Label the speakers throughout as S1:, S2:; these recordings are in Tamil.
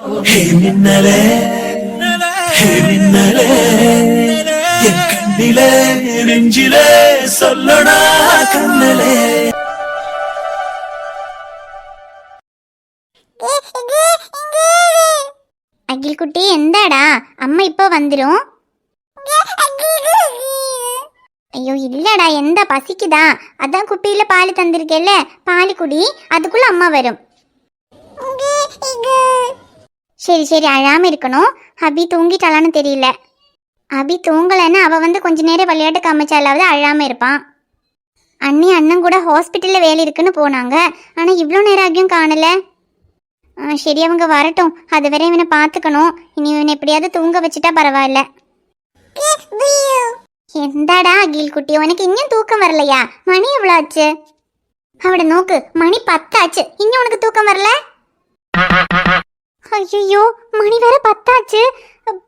S1: மின்னலே மின்னலே என் கண்ணிலே நெஞ்சிலே சொல்லடா கண்ணலே.
S2: அகில் குட்டி எந்தாடா, அம்மா இப்போ வந்துடும். ஐயோ இல்லடா, எந்த பசிக்குதா, அதான் குப்பியில பால் தந்திருக்கேல்ல, பால் குடி, அதுக்குள்ள அம்மா வரும். சரி சரி, அழாம இருக்கணும். அபி தூங்கிட்டாளான்னு தெரியல. அபி தூங்கலைன்னு அவ வந்து கொஞ்ச நேரம் விளையாட்டு காமிச்சாலாவது அழாம இருப்பான். அண்ணி அண்ணன் கூட ஹாஸ்பிட்டல்ல வேலை இருக்குன்னு போனாங்க, ஆனா இவ்வளோ நேரம் ஆகியும் காணல. சரி, அவங்க வரட்டும், அது வரை இவனை பார்த்துக்கணும். இனி இவனை எப்படியாவது தூங்க வச்சுட்டா பரவாயில்ல. எந்தாடா அகில் குட்டி, உனக்கு இன்னும் தூக்கம் வரலையா? மணி எவ்வளோ ஆச்சு? அவட நோக்கு, மணி 10 ஆச்சு, இன்னும் உனக்கு தூக்கம் வரல? ஐயோ, மணி வேற 10 ஆச்சு.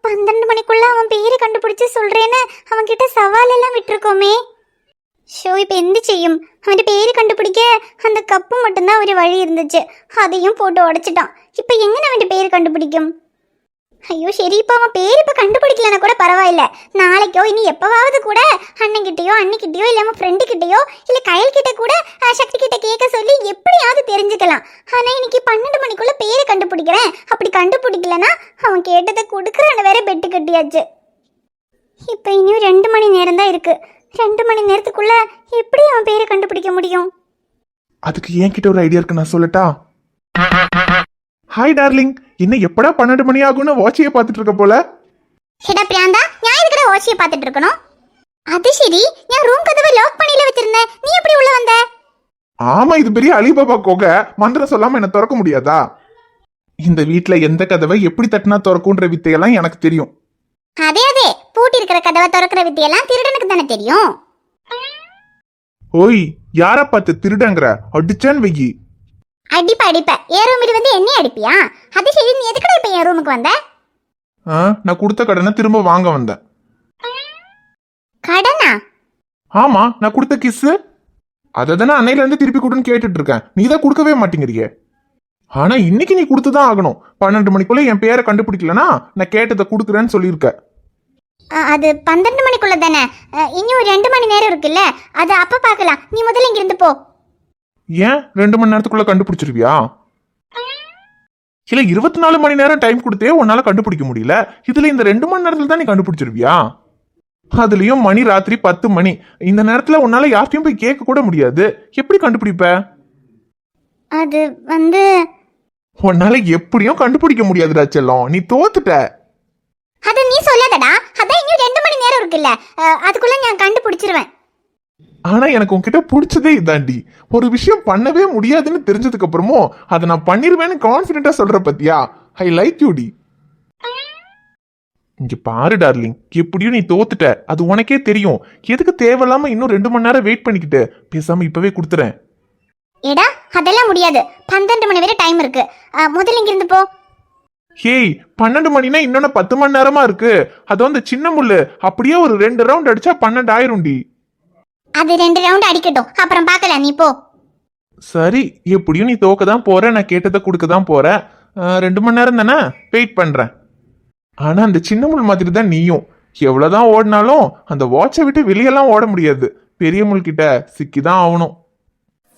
S2: 12 மணிக்குள்ள அவன் பேரை கண்டுபிடிச்சு சொல்றேன்னு அவன் கிட்ட சவால் எல்லாம் விட்டுருக்கோமே. ஷோ, இப்போ எந்த செய்யும்? அவன் பேரு கண்டுபிடிக்க அந்த கப்பு மட்டும்தான் ஒரு வழி இருந்துச்சு, அதையும் போட்டு உடைச்சிட்டான். இப்போ எங்கே அவன் பேரு கண்டுபிடிக்கும்? ஐயோ சரி, இப்போ அவன் பேர் இப்போ கண்டுபிடிக்கலன்னா கூட பரவாயில்ல, நாளைக்கோ இனி எப்போவாவது கூட அண்ணன்கிட்டயோ அன்னிக்கிட்டயோ இல்லை அவன் ஃப்ரெண்டு கிட்டயோ இல்லை கயல்கிட்ட கூட சக்தி கிட்ட கேட்க சொல்லி எப்படியாவது தெரிஞ்சுக்கலாம். ஆனால் இன்னைக்கு 12 மணிக்குள்ள பேரை கண்டுபிடிக்கிறேன், அப்படி கண்டுபிடிக்கலன்னா அவன் கேட்டதை கொடுக்குறான்னு வேற பெட்டு கட்டியாச்சு. இப்போ இனியும் 2 மணி நேரம் தான் இருக்கு. 2 மணி நேரத்துக்குள்ள எப்படி அவன் பேரை கண்டுபிடிக்க முடியும்?
S3: அதுக்கு என்கிட்ட ஒரு ஐடியா இருக்கு, நான் சொல்லட்டா? ஹாய் டார்லிங், இன்னும் எப்படா 12 மணி ஆகும்னு வாட்சியை பார்த்துட்டு இருக்க போல.
S2: ஹெடா பிரியாந்தா, நான் எதுக்குடா வாட்சியை பார்த்துட்டு இருக்கணும்? அது சரி, நான் ரூம் கதவை லாக் பண்ணில வச்சிருந்தேன், நீ எப்படி உள்ள வந்த?
S3: ஆமா, இது பெரிய அலிபாபா கோகை, மந்திரம் சொல்லாம என்ன திறக்க முடியாதா? இந்த வீட்ல எந்த கதவை எப்படி தட்டினா திறக்கும்ன்ற வித்தையெல்லாம் எனக்கு தெரியும்.
S2: அதே அதே, பூட்டி இருக்கிற கதவை திறக்கிற வித்தையெல்லாம் திருடனுக்கு தானே தெரியும்.
S3: ஓய், யார பார்த்து திருடங்கிற? அடிச்சான் வெயி.
S2: அடிப்ப அடிப்ப, என் ரூமில் வந்து என்ன அடிப்பியா? அது சரி, நீ எதுக்குடா இப்ப என் ரூமுக்கு வந்த?
S3: நான் கொடுத்த கடனை திரும்ப வாங்க வந்தேன்.
S2: கடனா?
S3: ஆமா, நான் கொடுத்த கிஸ் அததானே அன்னையில இருந்து திருப்பி கொடுன்னு கேட்டுட்டு இருக்கேன், நீ தான் கொடுக்கவே மாட்டேங்கிறிய. ஆனா இன்னைக்கு நீ கொடுத்துதான் ஆகணும். 12 மணிக்குள்ள என் பேரை கண்டுபிடிக்கலனா நான் கேட்டதை கொடுக்குறேன்னு சொல்லியிருக்க.
S2: அது 12 மணிக்குள்ள தானே, இன்னும் 2 மணி நேரம் இருக்குல்ல, அது அப்ப பார்க்கலாம். நீ முதல்ல இங்க இருந்து போ.
S3: ஏன் 2 மணி நேரத்துக்குள்ள கண்டுபிடிச்சிருவியா? இல்ல 24 மணி நேரம் டைம் கொடுத்தே உன்னால கண்டுபிடிக்க முடியல, இதுல இந்த 2 மணி நேரத்துல தான் நீ கண்டுபிடிச்சிருவியா? அதுலயும் மணி ராத்திரி 10 மணி, இந்த நேரத்துல உன்னால யார்ட்டையும் போய் கேட்க கூட முடியாது, எப்படி கண்டுபிடிப்ப?
S2: அது வந்து
S3: உன்னால எப்படியும் கண்டுபிடிக்க முடியாதுடா செல்லம், நீ தோத்துட்ட.
S2: அத நீ சொல்லாதடா, அதான் இன்னும் 2 மணி நேரம் இருக்குல்ல, அதுக்குள்ள நான் கண்டுபிடிச்சிருவேன்.
S3: ஆனா எனக்கு உன்கிட்ட பிடிச்சதே இதாண்டி, ஒரு விஷயம் பண்ணவே முடியாதுன்னு தெரிஞ்சதுக்கு அப்புறமும் அதை நான் பண்ணிருவேன்னு கான்பிடண்டா சொல்ற பத்தியா? ஐ லைக் யூ டி. இங்க பாரு டார்லிங், எப்படியும் நீ தோத்துட்ட, அது உனக்கே தெரியும். எதுக்கு தேவையில்லாம இன்னும் 2 மணி நேரம் வெயிட் பண்ணிக்கிட்டு, பேசாம இப்பவே கொடுத்துறேன்.
S2: ஏடா, அதெல்லாம் முடியாது, 12 மணி வரை டைம் இருக்கு, முதல்ல இங்க இருந்து போ.
S3: ஹேய், 12 மணினா இன்னொன்னு 10 மணி நேரமா இருக்கு. அது வந்து சின்ன முள்ளு, அப்படியே ஒரு 2 ரவுண்ட் அடிச்சா 12 ஆயிரும்டி.
S2: அது 2 ரவுண்ட் அடிக்கட்டும், அப்புறம் பார்க்கலாம், நீ போ.
S3: சரி, எப்படியும் நீ தோக்க தான் போற, நான் கேட்டதை கொடுக்க தான் போறேன். 2 மணி நேரம் தானே வெயிட் பண்றேன். ஆனா அந்த சின்ன முள் மாதிரி தான் நீயும், எவ்வளவுதான் ஓடினாலும் அந்த வாட்சை விட்டு வெளியெல்லாம் ஓட முடியாது. பெரிய முள் கிட்ட சிக்கிதான் ஆகணும்.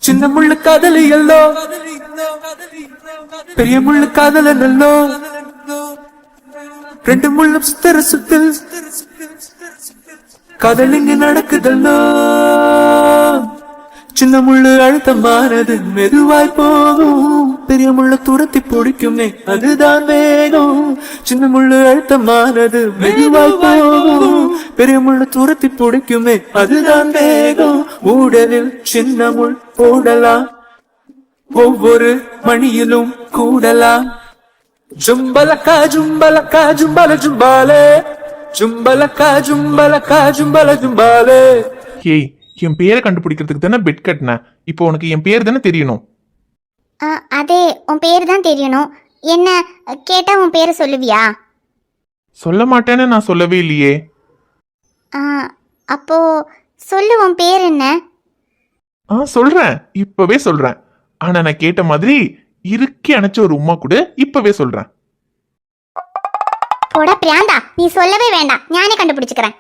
S1: சின்ன முள்ளு காதலி எல்லோ, பெரிய முள்ளு காதல நல்லோ, 2 முள்ளும் சுத்தர சுத்தில் காதல் இங்கு நடக்குதல்லோ. சின்ன முள்ளு அழுத்தமானது மெதுவாய் போகும், பெரிய முள்ளு துரத்தி பிடிக்குமே அதுதான் வேகம். சின்ன முள்ளு அழுத்தமானது மெதுவாய் போகும், பெரிய முள்ளு துரத்தி பிடிக்குமே அதுதான் வேகம். ஊடலில் சின்ன முள் போடலாம், ஒவ்வொரு மணியிலும் கூடலாம். ஜும்பலக்கா ஜும்பலக்கா ஜும்பல ஜும்பாலே, ஜும்பலக்கா ஜும்பலக்கா ஜும்பல ஜும்பாலே.
S3: ஏய், என் பேரை கண்டுபிடிக்கிறதுக்கு தானே பெட் கட்டினேன், இப்போ உனக்கு என் பேர் தானே தெரியணும்.
S2: அதே, உன் பேர் தான் தெரியணும். என்ன கேட்டா உன் பேரை சொல்லுவியா?
S3: சொல்ல மாட்டேன்னு நான் சொல்லவே இல்லையே.
S2: அப்போ சொல்லு, உன் பேர் என்ன?
S3: சொல்றேன், இப்பவே சொல்றேன். ஆனா நான் கேட்ட மாதிரி இறுக்கி அணைச்ச ஒரு உமா கூட இப்பவே சொல்றேன்.
S2: போடா பிரியாந்தா, நீ சொல்லவே வேண்டாம், ஞானே கண்டுபிடிச்சுக்கிறேன்.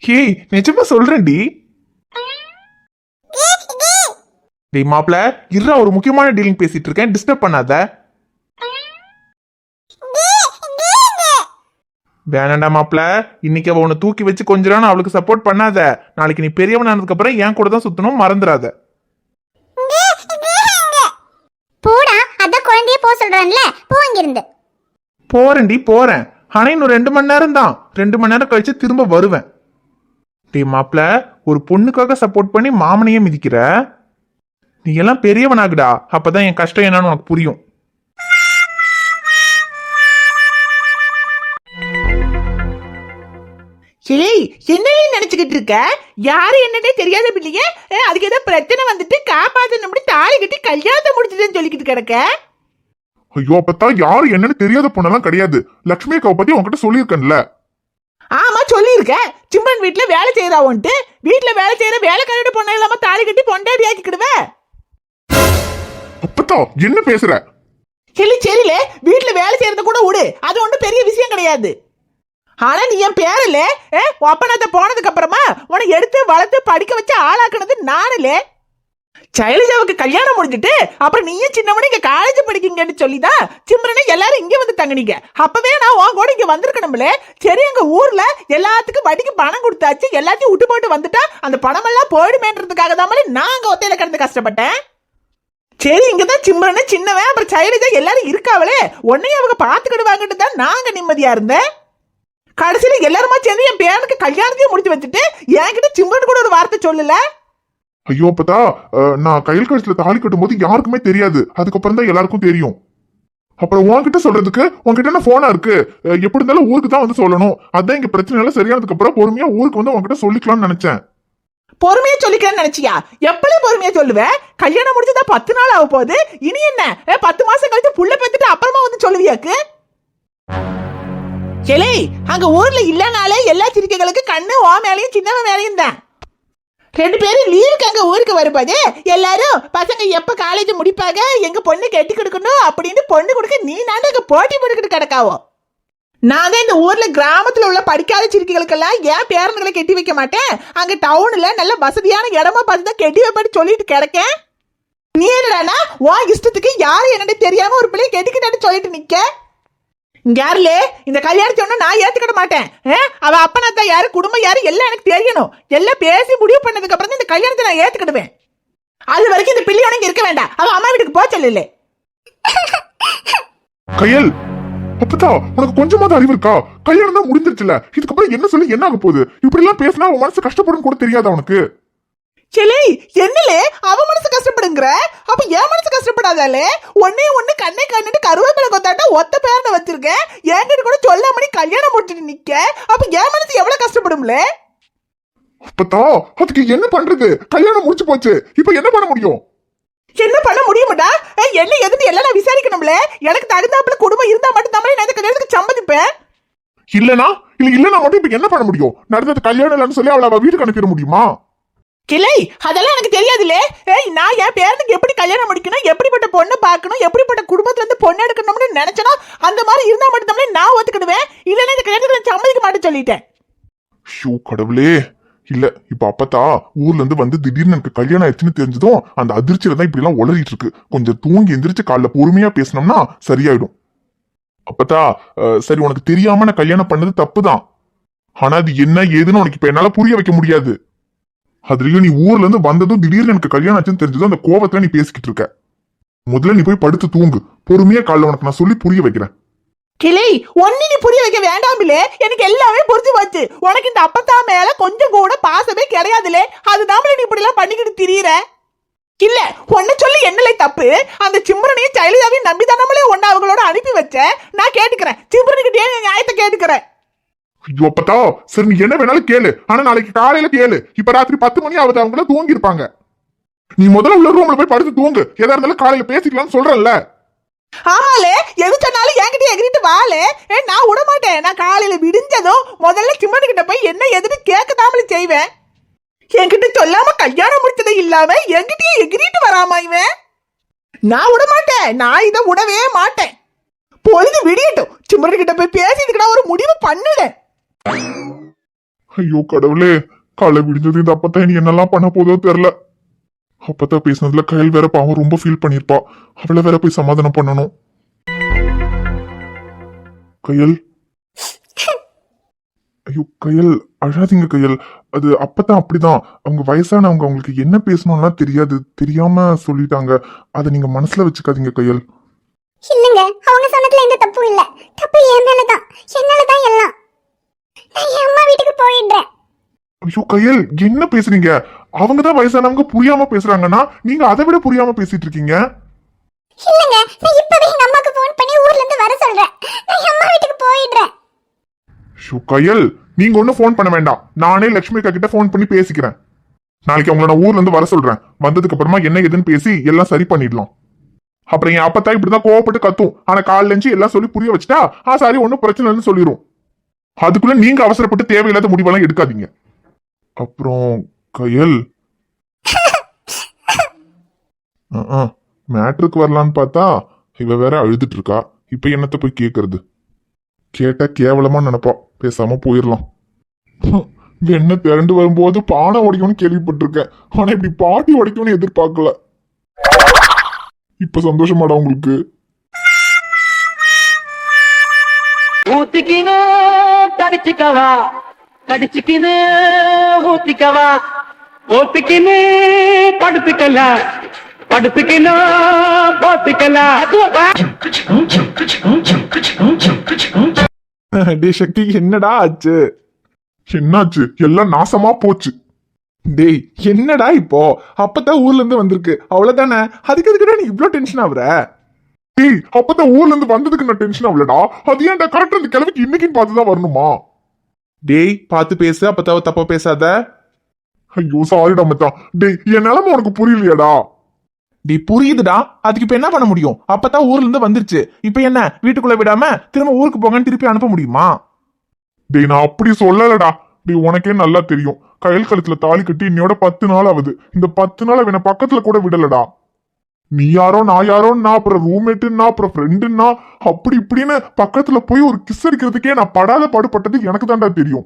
S3: ஹேய் நிஜமா சொல்றேன்டி. டேய் மாப்ள, இருடா, ஒரு முக்கியமான டீலிங் பேசிட்டு இருக்கேன், டிஸ்டர்ப் பண்ணாத. வேணாண்டா மாப்ள, இன்னைக்கு அவ உன்னை தூக்கி வச்சு கொஞ்சம் அவளுக்கு சப்போர்ட் பண்ணாத. நாளைக்கு நீ பெரியவன் ஆனதுக்கு அப்புறம் என் கூட தான் சுத்தணும், மறந்துடாத.
S2: போடா, அதான் குழந்தைய போ சொல்றான்ல, போ இங்கிருந்து.
S3: போறேன்டி போறேன், ஆனா இன்னும் 2 மணி நேரம் தான். 2 மணி நேரம் கழிச்சு திரும்ப வருவேன். டேய் மாப்ள, ஒரு பொண்ணுக்காக சப்போர்ட் பண்ணி மாமனையே மிதிக்கிற. நீ எல்லாம் பெரியவனாகுடா, அப்பதான் என் கஷ்டம் என்னன்னு உனக்கு புரியும்.
S4: ஏய், என்னையே நினைச்சுக்கிட்டு இருக்க? யாரு என்னன்னே தெரியாத பிள்ளைய அதுக்கு ஏதோ பிரச்சனை வந்துட்டு காப்பாத்தணும் தாலி கட்டி கல்யாணத்தை முடிச்சுதுன்னு சொல்லிக்கிட்டு கிடக்க.
S5: ஐயோ, அப்பத்தா யாரு என்னன்னு தெரியாத பொண்ணெல்லாம் கிடையாது. லட்சுமி அக்காவை பத்தி உன்கிட்ட சொல்லியிருக்கேன்ல.
S4: ஆமா சொல்லியிருக்க. சிம்மன் வீட்டுல வேலை செய்யறாவுன்ட்டு, வீட்டுல வேலை செய்யற வேலைக்காரோட பொண்ணு இல்லாம தாலி கட்டி பொண்டாடி ஆக்கிக்கிடுவ.
S5: அப்பத்தா என்ன பேசுற?
S4: சரியில வீட்டுல வேலை செய்யறத கூட விடு, அது ஒன்றும் பெரிய விஷயம் கிடையாது. ஆனா நீ என் பேரல ஒப்பனத்தை போனதுக்கு அப்புறமா உன்னை எடுத்து வளர்த்து படிக்க வச்சு ஆளாக்குனது நானுல. சைலஜாவுக்கு கல்யாணம் முடிஞ்சிட்டு அப்புறம் நீயும் சின்னவனே இங்க காலேஜ் படிக்கீங்கன்னு சொல்லிதான் சிம்ரனை எல்லாரும் இங்க வந்து தங்கினீங்க. அப்பவே நான் உன் கூட இங்க வந்திருக்கணும்ல. சரி, எங்க ஊர்ல எல்லாத்துக்கும் வட்டிக்கு பணம் கொடுத்தாச்சு, எல்லாத்தையும் விட்டு போட்டு வந்துட்டா அந்த பணம் எல்லாம் போயிடுமேன்றதுக்காக தான் நான் அங்க ஒத்தையில கிடந்து கஷ்டப்பட்டேன். சரி, இங்கதான் சிம்ரனு சின்னவன் அப்புறம் சைலஜா எல்லாரும் இருக்காவளே, உன்னையும் அவங்க பாத்துக்கிடுவாங்கன்னு தான் நாங்க நிம்மதியா இருந்தேன். கடைசியில எல்லாருமா சேர்ந்து என் பேருக்கு கல்யாணத்தையும் முடிச்சு வச்சுட்டு என்கிட்ட சிம்மன் கூட ஒரு வார்த்தை சொல்லல.
S5: ஐயோ அப்பதா, நான் கையில் கழுத்துல தாலி கட்டும் போது யாருக்குமே தெரியாது. அதுக்கப்புறம் தான் எல்லாருக்கும் தெரியும். அப்புறம் உன்கிட்ட சொல்றதுக்கு உன்கிட்ட என்ன போனா இருக்கு? எப்படி இருந்தாலும் ஊருக்கு தான் வந்து சொல்லணும். அதான் இங்க பிரச்சனை எல்லாம் சரியானதுக்கு அப்புறம் பொறுமையா ஊருக்கு வந்து உன்கிட்ட சொல்லிக்கலாம்னு நினைச்சேன்.
S4: பொறுமையா சொல்லிக்கிறேன்னு நினைச்சியா? எப்படி பொறுமையா சொல்லுவேன்? கல்யாணம் முடிச்சுதான் 10 நாள் ஆக போகுது. இனி என்ன 10 மாசம் கழிச்சு புள்ள பெத்துட்டு அப்புறமா வந்து சொல்லுவியாக்கு? ஏலே, அங்க ஊர்ல இல்லனாலே எல்லா சிரிக்கைகளுக்கு கண்ணு ஓ மேலையும் சின்னவன் மேலையும் தான். 2 பேரும் லீவுக்கு அங்க ஊருக்கு வரும்போது எல்லாரும் பசங்க எப்ப காலேஜ் முடிப்பாங்க, எங்க பொண்ணு கட்டி கொடுக்கணும் அப்படின்னு பொண்ணு கொடுக்க நீ நாங்க போட்டி போட்டுக்கிட்டு கிடக்காவோ. நான் தான் இந்த ஊர்ல கிராமத்துல உள்ள படிக்காத சிரிக்கைகளுக்கெல்லாம் ஏன் பேரன்களை கட்டி வைக்க மாட்டேன், அங்க டவுன்ல நல்ல வசதியான இடமா பார்த்து தான் கட்டி வைப்பாடி சொல்லிட்டு கிடக்கேன். நீ என்னடானா உன் இஷ்டத்துக்கு யாரும் என்னன்னு தெரியாம ஒரு பிள்ளைய கெட்டிக்கிட்டான்னு சொல்லிட்டு நிக்க. யாருல இந்த கல்யாணத்தை ஒண்ணு நான் ஏத்துக்கிட மாட்டேன். அவ அப்பனத்தா யாரு, குடும்பம் யாரு எல்லாம் எனக்கு தெரியணும். எல்லாம் பேசி முடிவு பண்ணதுக்கு அப்புறம் இந்த கல்யாணத்தை நான் ஏத்துக்கிடுவேன். அது வரைக்கும் இந்த பிள்ளையோட இருக்க வேண்டாம், அவ அம்மா வீட்டுக்கு போக சொல்லல.
S5: கையல், அப்பதா உனக்கு கொஞ்சமாவது அறிவு இருக்கா? கல்யாணம் தான் முடிஞ்சிருச்சுல, இதுக்கப்புறம் என்ன சொல்லி என்ன ஆக போகுது? இப்படி எல்லாம் பேசினா உன் மனசு கஷ்டப்படும் கூட தெரியாதா உனக்கு?
S4: சரி, என்னலே அவ மனசு கஷ்டப்படுங்கிற, அப்ப என் மனசு கஷ்டப்படாதாலே? ஒன்னே ஒண்ணு கண்ணை கண்ணுட்டு கருவேப்பிலை கொத்தாட்டா ஒத்த பேரனை வச்சிருக்க, என்கிட்ட கூட சொல்லாம நீ கல்யாணம் முடிச்சுட்டு நிக்க, அப்ப என் மனசு எவ்வளவு கஷ்டப்படும்ல?
S5: அப்பதா அதுக்கு என்ன பண்றது? கல்யாணம் முடிச்சு போச்சு, இப்ப என்ன பண்ண முடியும்?
S4: என்ன பண்ண முடியுமாடா? என்ன எதுன்னு எல்லாம் நான் விசாரிக்கணும்ல. எனக்கு தகுந்தாப்புல குடும்பம் இருந்தா மட்டும் தான் நான் இந்த கல்யாணத்துக்கு சம்மதிப்பேன்.
S5: இல்லனா மட்டும் இப்ப என்ன பண்ண முடியும்? நடந்தது கல்யாணம் இல்லைன்னு சொல்லி அவளை வீட்டுக்கு அனுப்பிட முடியுமா?
S4: கிளை, அதெல்லாம் எனக்கு தெரியாதுல்ல. நான் என் பேரனுக்கு எப்படி கல்யாணம் முடிக்கணும், எப்படிப்பட்ட பொண்ணு பார்க்கணும், எப்படிப்பட்ட குடும்பத்துல இருந்து பொண்ணு எடுக்கணும்னு நினைச்சனா அந்த மாதிரி இருந்தா மட்டும் தான் நான் ஒத்துக்கிடுவேன். இல்லன்னா இந்த கல்யாணத்துக்கு சம்மதிக்க மாட்டேன்னு சொல்லிட்டேன்.
S5: ஷோ கடவுளே. இல்ல, இப்ப அப்பத்தா ஊர்ல இருந்து வந்து திடீர்னு எனக்கு கல்யாணம் ஆயிடுச்சுன்னு தெரிஞ்சதும் அந்த அதிர்ச்சியில தான் இப்படி எல்லாம் உளறிட்டு இருக்கு. கொஞ்சம் தூங்கி எந்திரிச்சு காலைல பொறுமையா பேசினோம்னா சரியாயிடும். அப்பத்தா சரி, உனக்கு தெரியாம நான் கல்யாணம் பண்ணது தப்புதான். ஆனா அது என்ன ஏதுன்னு உனக்கு இப்ப என்னால புரிய வைக்க முடியாது. அதுலயும் நீ ஊர்ல இருந்து வந்ததும் திடீர்னு எனக்கு கல்யாணம் ஆச்சுன்னு தெரிஞ்சதும் அந்த கோவத்துல நீ பேசிக்கிட்டு இருக்க. முதல்ல நீ போய் படுத்து தூங்கு, பொறுமையா காலைல உனக்கு நான் சொல்லி புரிய வைக்கிறேன்.
S4: கிளை, ஒன்னு நீ புரிய வைக்க வேண்டாமில்லே, எனக்கு எல்லாமே புரிஞ்சு போச்சு. உனக்கு இந்த அப்பத்தா மேல கொஞ்சம் கூட பாசமே கிடையாதுலே, அதுதான் நீ இப்படி எல்லாம் பண்ணிக்கிட்டு திரியிற. இல்ல, ஒன்னு சொல்லி என்னலே தப்பு? அந்த சிம்ரனையும் சைலஜாவையும் நம்பிதானே ஒன்னு அவங்களோட அனுப்பி வச்ச. நான் கேட்டுக்கிறேன், சிம்ரனுக்கிட்டே நியாயத்தை கேட்டுக்கிறேன்.
S5: ஐயோ அப்பத்தா, சரி நீ என்ன வேணாலும் கேளு, ஆனா நாளைக்கு காலையில கேளு. இப்ப ராத்திரி 10 மணி ஆகுது, அவங்கள தூங்கி இருப்பாங்க. நீ முதல்ல உள்ள ரூம்ல போய் படுத்து தூங்கு, எதா இருந்தாலும் காலையில பேசிக்கலாம்னு சொல்றேன்ல.
S4: ஆமாலே, எது சொன்னாலும் என்கிட்ட எகிரிட்டு வாலே, நான் விட மாட்டேன். நான் காலையில விடிஞ்சதும் முதல்ல சிம்மன் கிட்ட போய் என்ன எதுன்னு கேட்கதாமலே செய்வேன். என்கிட்ட சொல்லாம கல்யாணம் முடிச்சது இல்லாம என்கிட்டயே எகிரிட்டு வராமா இவன்? நான் விட மாட்டேன், நான் இதை விடவே மாட்டேன். பொழுது விடியட்டும், சிம்ரன் கிட்ட போய் பேசிட்டுக்கடா ஒரு முடிவு பண்ணுடேன்.
S5: ஐயோ கடவுளே, காலை விடிஞ்சது இந்த அப்பத்தான் இனி என்னெல்லாம் பண்ண போதோ தெரியல. அப்பத்தான் பேசினதுல கையில் வேற பாவம் ரொம்ப ஃபீல் பண்ணிருப்பா. அவளை வேற போய் சமாதானம் பண்ணணும். கையல், ஐயோ கையல் அழாதீங்க கையல். அது அப்பதான் அப்படிதான். அவங்க வயசானவங்க, அவங்களுக்கு என்ன பேசணும்லாம் தெரியாது, தெரியாம சொல்லிட்டாங்க. அதை நீங்க மனசுல வச்சுக்காதீங்க கையல்.
S2: இல்லங்க, அவங்க சொன்னதுல எந்த தப்பும் இல்ல. தப்பு என் மேலதான், என்னாலதான் எல்லாம். நான் என் அம்மா வீட்டுக்கு போயிடுறேன்.
S5: ஐயோ கையல், என்ன பேசுறீங்க? அவங்கதான் வயசானவங்க, புரியாம பேசுறாங்கன்னா நீங்க அதை விட புரியாம பேசிட்டு இருக்கீங்க.
S2: இல்லங்க, நான் இப்பவே எங்க அம்மாக்கு ஃபோன் பண்ணி ஊர்ல இருந்து வர சொல்றேன். நான் என் அம்மா வீட்டுக்கு போயிடுறேன்.
S5: கையல், நீங்க ஒன்னும் ஃபோன் பண்ண வேண்டாம். நானே லட்சுமி அக்கா கிட்ட ஃபோன் பண்ணி பேசிக்கிறேன். நாளைக்கு அவங்கள நான் ஊர்ல இருந்து வர சொல்றேன். வந்ததுக்கு அப்புறமா என்ன ஏதுன்னு பேசி எல்லாம் சரி பண்ணிடலாம். அப்புறம் என் அப்பத்தா இப்படிதான் கோவப்பட்டு கத்தும். ஆனா காலைல இருந்து எல்லாம் சொல்லி புரிய வச்சுட்டா சாரி ஒன்னும் பிரச்சனை இல்லைன்னு சொல்லிடும். அதுக்குள்ள நீங்க அவசரப்பட்டு தேவையில்லாத முடிவெல்லாம் எடுக்காதீங்க. அப்புறம் கையல், மேட்ருக்கு வரலான்னு பார்த்தா இவ வேற அழுதுட்டு இருக்கா. இப்ப என்னத்த போய் கேக்குறது? கேட்டா கேவலமா நினைப்பா. பேசாம போயிடலாம். வெண்ணெய் திரண்டு வரும்போது பானை உடைக்கும்னு கேள்விப்பட்டிருக்கேன். ஆனா இப்படி பாட்டி உடைக்கும்னு எதிர்பார்க்கல. இப்ப சந்தோஷமாடா உங்களுக்கு?
S6: ஊத்திக்கினு கடிச்சிக்கவா, கடிச்சிக்கினு ஊத்திக்கவா, ஊத்திக்கினு படுத்துக்கல, படுத்துக்கினு போத்துக்கல.
S3: டே சக்தி, என்னடா ஆச்சு?
S5: என்னாச்சு? எல்லாம் நாசமா போச்சு.
S3: டேய் என்னடா இப்போ? அப்பதான் ஊர்ல இருந்து வந்திருக்கு, அவ்வளவுதானே. அதுக்கு எதுக்குடா நீ இவ்ளோ டென்ஷன் ஆகுற?
S5: டேய், அப்பதான் ஊர்ல இருந்து வந்ததுக்கு நான் டென்ஷன் ஆகலடா. அது ஏன்டா கரெக்டா அந்த கிழமைக்கு இன்னைக்குன்னு பார்த்துதான் வரணுமா?
S3: டேய் பார்த்து பேசு, அப்பதாவ தப்பா பேசாத.
S5: ஐயோ சாரிடா மச்சான். டேய், என் நிலைமை உனக்கு புரியலையாடா?
S3: டேய் புரியுதுடா, அதுக்கு இப்ப என்ன பண்ண முடியும்? அப்பதான் ஊர்ல இருந்து வந்துருச்சு. இப்ப என்ன வீட்டுக்குள்ள விடாம திரும்ப ஊருக்கு போங்கன்னு திருப்பி அனுப்ப முடியுமா?
S5: டேய், நான் அப்படி சொல்லலடா. டேய், உனக்கே நல்லா தெரியும், கையல் கழுத்துல தாலி கட்டி இன்னையோட 10 நாள் ஆகுது. இந்த 10 நாள் அவனை பக்கத்துல கூட விடலடா. நீ யாரோ நான் யாரோன்னா, அப்புறம் ரூம்மேட்டுன்னா, அப்புறம் ஃப்ரெண்டுன்னா, அப்படி இப்படின்னு பக்கத்துல போய் ஒரு கிஸ் அடிக்கிறதுக்கே நான் படாத பாடுபட்டது எனக்கு தான்டா தெரியும்.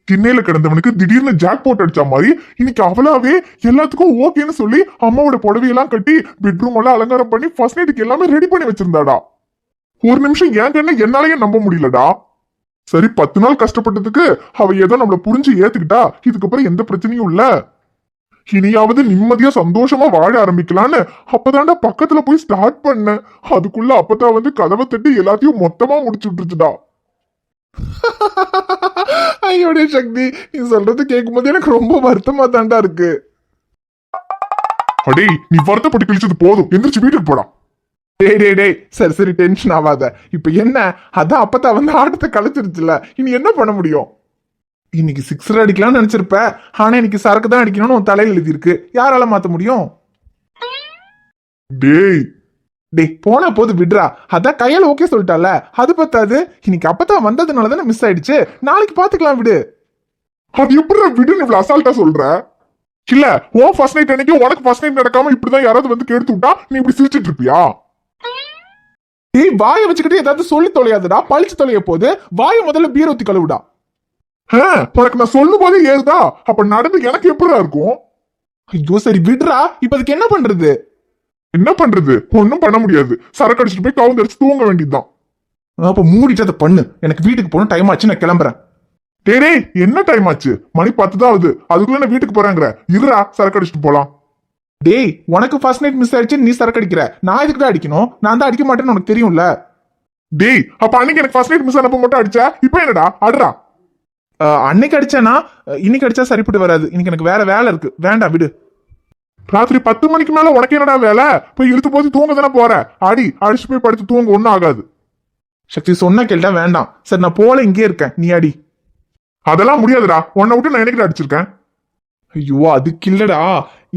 S5: திண்ணையில கிடந்தவனுக்கு திடீர்னு ஜாக் போட் அடிச்ச மாதிரி இன்னைக்கு அவளாவே எல்லாத்துக்கும் ஓகேன்னு சொல்லி அம்மாவோட புடவையெல்லாம் கட்டி பெட்ரூம் எல்லாம் அலங்காரம் பண்ணி ஃபர்ஸ்ட் நைட்டுக்கு எல்லாமே ரெடி பண்ணி வச்சிருந்தாடா. ஒரு நிமிஷம் ஏன் கண்ணு என்னாலயே நம்ப முடியலடா. சரி, 10 நாள் கஷ்டப்பட்டதுக்கு அவ ஏதோ நம்மள புரிஞ்சு ஏத்துக்கிட்டா. இதுக்கப்புறம் எந்த பிரச்சனையும் இல்ல. இனியாவது நிம்மதியா சந்தோஷமா வாழ ஆரம்பிக்கலான்னு அப்பதான்டா பக்கத்துல போய் ஸ்டார்ட் பண்ண. அதுக்குள்ள அப்பதான் வந்து கதவை தட்டி எல்லாத்தையும் மொத்தமா முடிச்சு விட்டுருச்சுடா.
S3: ஐயோடே சக்தி, நீ சொல்றது கேட்கும் போது எனக்கு ரொம்ப வருத்தமா தாண்டா இருக்கு.
S5: அடே, நீ வருத்தப்பட்டு கிழிச்சது போதும், எந்திரிச்சு வீட்டுக்கு போடா.
S3: டேய் டேய் டேய், சரி சரி டென்ஷன் ஆகாத. இப்ப என்ன, அதான் அப்பதான் வந்து ஆட்டத்தை கலைச்சிருச்சுல, இனி என்ன பண்ண முடியும்? இன்னைக்கு 6 அடிக்கலாம்னு நினைச்சிருப்ப, ஆனா இன்னைக்கு சரக்கு தான் அடிக்கணும்னு உன் தலையில எழுதி இருக்கு. யாரால மாத்த முடியும்?
S5: டேய்
S3: டேய் போனா போது விடுறா. அதான் கையால ஓகே சொல்லிட்டால, அது பத்தாது. இன்னைக்கு அப்பதான் வந்ததுனால தானே மிஸ் ஆயிடுச்சு. நாளைக்கு பாத்துக்கலாம் விடு.
S5: அது எப்படி விடுன்னு இவ்வளவு அசால்ட்டா சொல்ற? இல்ல, உன் ஃபர்ஸ்ட் நைட் அன்னைக்கு உனக்கு ஃபர்ஸ்ட் நைட் நடக்காம இப்படிதான் யாராவது வந்து கெடுத்து விட்டா நீ இப்படி சிரிச்சிட்டு இருப்பியா?
S3: டேய் வாயை வச்சுக்கிட்டு ஏதாவது சொல்லி தொலையாதுடா, பழிச்சு தொலைய போது. வாயை முதல்ல பீர் ஊத்தி கழுவுடா.
S5: உனக்கு நான் சொல்லும் போதே ஏறுதா? அப்ப நடந்து எனக்கு எப்படிடா இருக்கும்?
S3: ஐயோ சரி விடுறா. இப்ப அதுக்கு என்ன பண்றது?
S5: என்ன பண்றது? ஒன்னும் பண்ண முடியாது. சரக்கு அடிச்சுட்டு போய் கவுந்தரிச்சு தூங்க வேண்டியதுதான்.
S3: அப்ப மூடிட்டு அதை பண்ணு. எனக்கு வீட்டுக்கு போகணும், டைம் ஆச்சு, நான் கிளம்புறேன்.
S5: டேய், என்ன டைம் ஆச்சு? மணி 10 தான் ஆகுது. அதுக்குள்ள நான் வீட்டுக்கு போறேங்கிற. இருடா, சரக்கு அடிச்சுட்டு போலாம்.
S3: டேய், உனக்கு ஃபர்ஸ்ட் நைட் மிஸ் ஆயிடுச்சு, நீ சரக்கு அடிக்கிற. நான் இதுக்கு தான் அடிக்கணும்? நான் தான் அடிக்க மாட்டேன்னு உனக்கு தெரியும்ல.
S5: டேய், அப்ப அன்னைக்கு எனக்கு ஃபர்ஸ்ட் நைட் மிஸ் ஆனப்ப மட்டும் அடிச்சா, இப்ப என்னடா அடுறா?
S3: அன்னைக்கு அடிச்சேனா, இன்னைக்கு அடிச்சா சரிப்பட்டு வராது. இன்னைக்கு எனக்கு வேற வேலை இருக்கு, வேண்டாம் விடு.
S5: ராத்திரி 10 மணிக்கு மேல உனக்கு என்னடா வேலை? போய் இழுத்து போது தூங்க தானே போற. அடிச்சு போய் படுத்து தூங்க, ஒன்னும் ஆகாது.
S3: சக்தி சொன்னா கேட்டா வேண்டாம். சரி நான் போல இங்கே இருக்கேன், நீ அடி.
S5: அதெல்லாம் முடியாதுடா. உன்னை விட்டு நான் என்னைக்கு அடிச்சிருக்கேன்?
S3: ஐயோ அதுக்கு இல்லடா,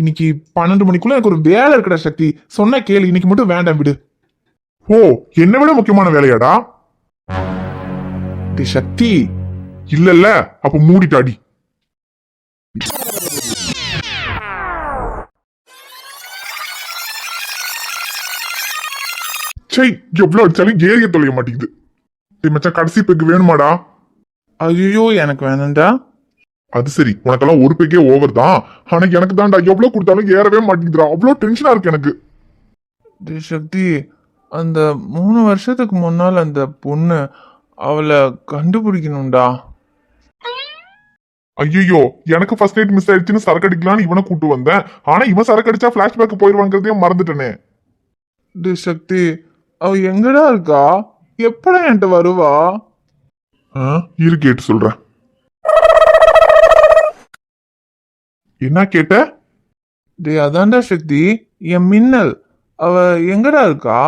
S3: இன்னைக்கு 12 மணிக்குள்ள எனக்கு ஒரு வேலை இருக்குடா சக்தி. சொன்னா கேளு, இன்னைக்கு மட்டும் வேண்டாம் விடு.
S5: ஓ, என்னை விட முக்கியமான வேலையாடா?
S3: டேய் சக்தி.
S5: இல்ல, அப்ப மூடிட்டு அடி. சை, எவ்வளவு அடிச்சாலும் ஏரிய தொலைய மாட்டேங்குது. டேய் மச்சான் கடைசி பெக்கு வேணுமாடா?
S3: ஐயோ எனக்கு வேணாம்டா.
S5: அது சரி, உனக்கெல்லாம் ஒரு பெக்கே ஓவர் தான். ஆனா எனக்கு தான்டா எவ்வளவு கொடுத்தாலும் ஏறவே மாட்டேங்குதுடா. அவ்வளவு டென்ஷனா இருக்கு எனக்கு.
S3: டேய் சக்தி, அந்த 3 வருஷத்துக்கு முன்னால் அந்த பொண்ணு, அவளை கண்டுபிடிக்கணும்டா.
S5: ஐயோ, எனக்கு ஃபர்ஸ்ட் நைட் மிஸ் ஆயிடுச்சுன்னு சரக்கு அடிக்கலான்னு இவனை கூட்டு வந்தேன். ஆனா இவன் சரக்கு அடிச்சா பிளாஷ்பேக் போயிருவாங்கிறதையும் மறந்துட்டேனே.
S3: டேய் சக்தி, அவ எங்கடா இருக்கா? எப்படா என்கிட்ட வருவா?
S5: இரு கேட்டு சொல்றேன். என்ன கேட்ட?
S3: டேய் அதான்டா சக்தி, என் மின்னல், அவ எங்கடா இருக்கா?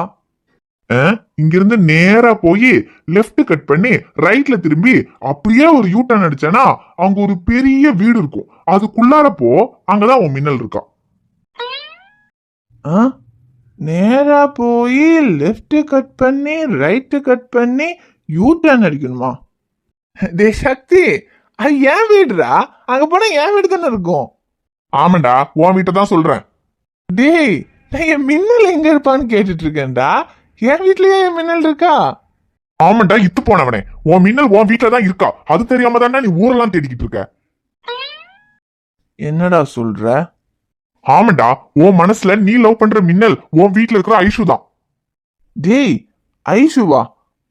S5: இங்கிருந்து நேரா போய் லெஃப்ட் கட் பண்ணி ரைட்ல திரும்பி அப்படியே ஒரு யூ டர்ன் அடிச்சேனா அங்க ஒரு பெரிய வீடு இருக்கும். அதுக்குள்ளார போ, அங்கதான் உன் மின்னல் இருக்கா.
S3: நேரா போய் லெஃப்ட் கட் பண்ணி ரைட்டு கட் பண்ணி யூ டர்ன் அடிக்கணுமா? டேய் சக்தி, அது என் வீடுடா. அங்க போனா என் வீடு தானே இருக்கும்.
S5: ஆமாண்டா, உன் வீட்டை தான் சொல்றேன்.
S3: டேய், நான் என் மின்னல் எங்க இருப்பான்னு கேட்டுட்டு இருக்கேன்டா. என் வீட்லயே என் மின்னல் இருக்கா?
S5: ஆமாண்டா, இத்து போனவனே, உன் மின்னல் உன் வீட்டுல தான் இருக்கா. அது தெரியாம தானே நீ ஊரெல்லாம் தேடிக்கிட்டு இருக்க.
S3: என்னடா சொல்ற?
S5: ஆமாண்டா, உன் மனசுல நீ லவ் பண்ற மின்னல் உன் வீட்டுல இருக்கிற ஐஷு தான்.
S3: டேய் ஐஷுவா?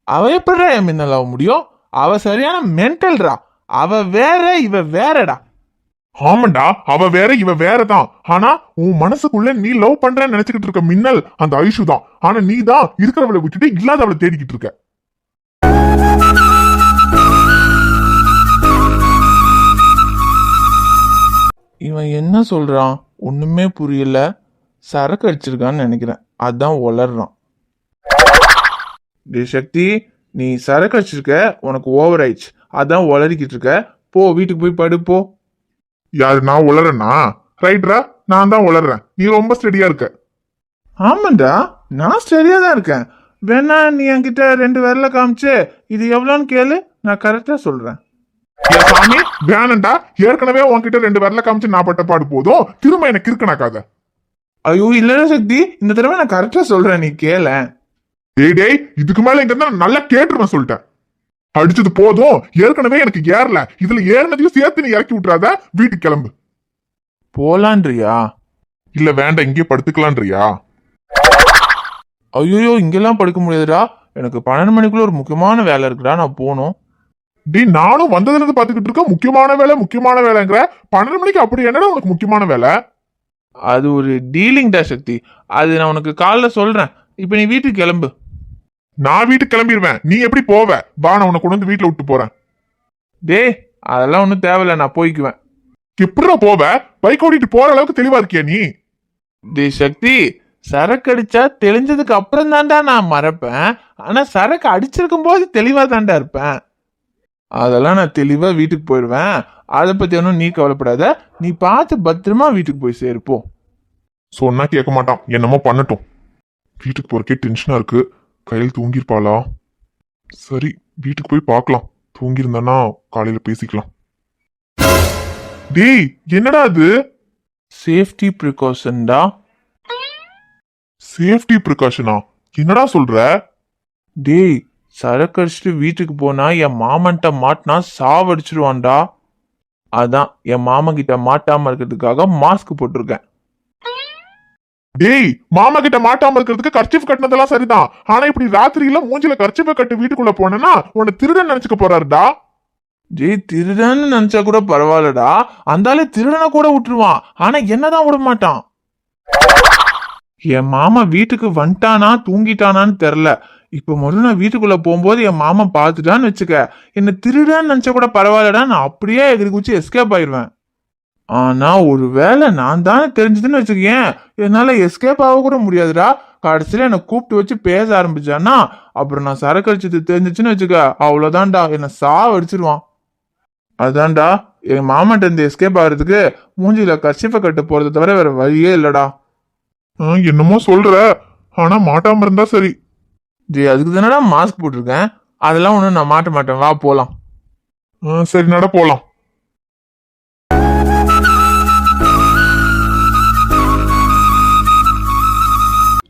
S3: அவ எப்படிடா என் மின்னல் ஆக முடியும்? அவ சரியான மென்டல்ரா. அவ வேற, இவ வேறடா.
S5: ஆமாண்டா, அவ வேற இவ வேற தான். ஆனா உன் மனசுக்குள்ள நீ லவ் பண்றேன்னு நினைச்சுக்கிட்டு இருக்க மின்னல் அந்த ஐஷு தான். ஆனா நீ தான் இருக்கிறவளை விட்டுட்டு இல்லாதவளை தேடிக்கிட்டு இருக்க.
S3: இவன் என்ன சொல்றான்? ஒண்ணுமே புரியல. சரக்கு அடிச்சிருக்கான்னு நினைக்கிறேன், அதான் உளறான். டேய் சக்தி, நீ சரக்கு அடிச்சிருக்க, உனக்கு ஓவர் ஆயிடுச்சு, அதான் உளறிக்கிட்டு இருக்க. போ, வீட்டுக்கு போய் படு போ.
S5: யாரு, நான் உளறேன்னா? ரைட்ரா, நான் தான் உளறேன். நீ ரொம்ப ஸ்டெடியா இருக்க.
S3: ஆமாண்டா, நான் சரியா தான் இருக்கேன். வேணா நீ என்கிட்ட 2 விரல காமிச்சு இது எவ்வளோன்னு கேளு, நான் கரெக்டா சொல்றேன்.
S5: ஏன் சாமி, வேணண்டா. ஏற்கனவே உன்கிட்ட 2 விரல காமிச்சு நான் பட்ட பாடு போதும். திரும்ப எனக்கு இருக்கணாக்காத.
S3: ஐயோ இல்லடா சக்தி, இந்த தடவை நான் கரெக்டா சொல்றேன், நீ கேள.
S5: டேய், இதுக்கு மேல இங்க இருந்தா நல்லா கேட்டுருவேன் சொல்லிட்டேன். அடிச்சது போதும். ஏற்கனவே எனக்கு ஏறல, இதுல ஏறினதையும் சேர்த்து நீ இறக்கி விட்டுறாத. வீட்டுக்கு கிளம்பு.
S3: போலான்றியா?
S5: இல்ல வேண்டாம், இங்கே படுத்துக்கலான்றியா?
S3: ஐயோ இங்கெல்லாம் படுக்க முடியாதுடா, எனக்கு 12 மணிக்குள்ள ஒரு முக்கியமான வேலை இருக்குடா, நான் போகணும்.
S5: டேய், நானும் வந்ததுல இருந்து பாத்துக்கிட்டு இருக்க முக்கியமான வேலைங்கிற 12 மணிக்கு. அப்படி என்னடா உனக்கு முக்கியமான வேலை?
S3: அது ஒரு டீலிங்டா சக்தி, அது நான் உனக்கு காலைல சொல்றேன். இப்ப நீ வீட்டுக்கு கிளம்பு.
S5: நான் வீட்டுக்கு கிளம்பிடுவேன். நீ எப்படி போவ? வா, நான் உன்னை கொண்டு வந்து வீட்டுல விட்டு போறேன்.
S3: டேய் அதெல்லாம் ஒன்றும் தேவையில்ல, நான் போய்க்குவேன்.
S5: எப்படிடா போவ? பைக் ஓட்டிட்டு போற அளவுக்கு தெளிவா இருக்கியா நீ?
S3: டேய் சக்தி, சரக்கு அடிச்சா தெளிஞ்சதுக்கு அப்புறம் தான்டா நான் மறப்பேன். ஆனா சரக்கு அடிச்சிருக்கும் போது தெளிவா தான்டா இருப்பேன். அதெல்லாம் நான் தெளிவா வீட்டுக்கு போயிடுவேன். அதை பத்தி ஒன்றும் நீ கவலைப்படாத. நீ பார்த்து பத்திரமா வீட்டுக்கு போய் சேருப்போம்.
S5: சொன்னா கேட்க மாட்டான், என்னமோ பண்ணட்டும். வீட்டுக்கு போறக்கே டென்ஷனா இருக்கு. கையில் தூங்கிருப்பாளா? சரி, வீட்டுக்கு போய் பார்க்கலாம். தூங்கியிருந்தானா காலையில பேசிக்கலாம். டேய், என்னடா அது?
S3: சேஃப்டி ப்ரிகாஷன்டா.
S5: சேஃப்டி ப்ரிகாஷனா? என்னடா சொல்ற?
S3: டேய், சரக்கு அடிச்சுட்டு வீட்டுக்கு போனா என் மாமன்ட்ட மாட்டினா சாவடிச்சிருவான்டா. அதான் என் மாமன் கிட்ட மாட்டாம இருக்கிறதுக்காக மாஸ்க் போட்டிருக்கேன்.
S5: டேய், மாமா கிட்ட மாட்டாம இருக்கிறதுக்கு கர்ச்சீஃப் கட்டினதெல்லாம் சரிதான். ஆனா இப்படி ராத்திரியில மூஞ்சில கர்ச்சீஃபை கட்டி வீட்டுக்குள்ள போனேன்னா உன்னை திருடன் நினைச்சுக்க போறாருடா.
S3: டேய், திருடன்னு நினைச்சா கூட பரவாயில்லடா, அந்தாலே திருடனை கூட விட்டுருவான். ஆனா என்னதான் விட மாட்டான். என் மாமா வீட்டுக்கு வந்துட்டானா தூங்கிட்டானான்னு தெரில. இப்ப முதல்ல நான் வீட்டுக்குள்ள போகும்போது என் மாமா பார்த்துட்டான்னு வச்சுக்க, என்ன திருடான்னு நினைச்சா கூட பரவாயில்லடா, நான் அப்படியே எகிரி குச்சி எஸ்கேப் ஆயிடுவேன். ஆனா ஒரு வேளை நான் தானே தெரிஞ்சதுன்னு வச்சுக்கேன், என்னால எஸ்கேப் ஆக கூட முடியாதுடா. கடைசியில என்னை கூப்பிட்டு வச்சு பேச ஆரம்பிச்சான்னா அப்புறம் நான் சரக்கு அடிச்சது தெரிஞ்சிச்சுன்னு வச்சுக்க, அவ்வளவுதான்டா, என்னை சாவடிச்சிருவான். அதான்டா என் மாமாட்ட இருந்து எஸ்கேப் ஆகிறதுக்கு மூஞ்சில கர்ச்சீஃபை கட்டு போறதை தவிர வேற வழியே இல்லடா.
S5: என்னமோ சொல்ற, ஆனா மாட்டாம இருந்தா சரி.
S3: ஜி, அதுக்கு தானடா மாஸ்க் போட்டிருக்கேன். அதெல்லாம் ஒன்றும் நான் மாட்ட மாட்டேன், வா போலாம்.
S5: சரி, நட போலாம்.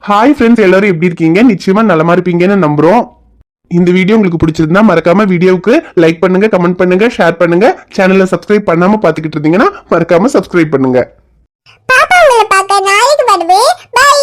S7: ஹாய் ஃப்ரெண்ட்ஸ், எல்லாரும் எப்படி இருக்கீங்க? நிச்சயமா நலமா இருப்பீங்கன்னு நம்புறோம்.
S3: இந்த வீடியோ உங்களுக்கு பிடிச்சிருந்தா மறக்காம வீடியோவுக்கு லைக் பண்ணுங்க, கமெண்ட் பண்ணுங்க, ஷேர் பண்ணுங்க. சேனலை சப்ஸ்கிரைப் பண்ணாம பாத்துக்கிட்டு இருந்தீங்கன்னா மறக்காம சப்ஸ்கிரைப் பண்ணுங்க.
S2: பாப்பா உங்களை பார்க்க நாளைக்கு வருவேன். பை.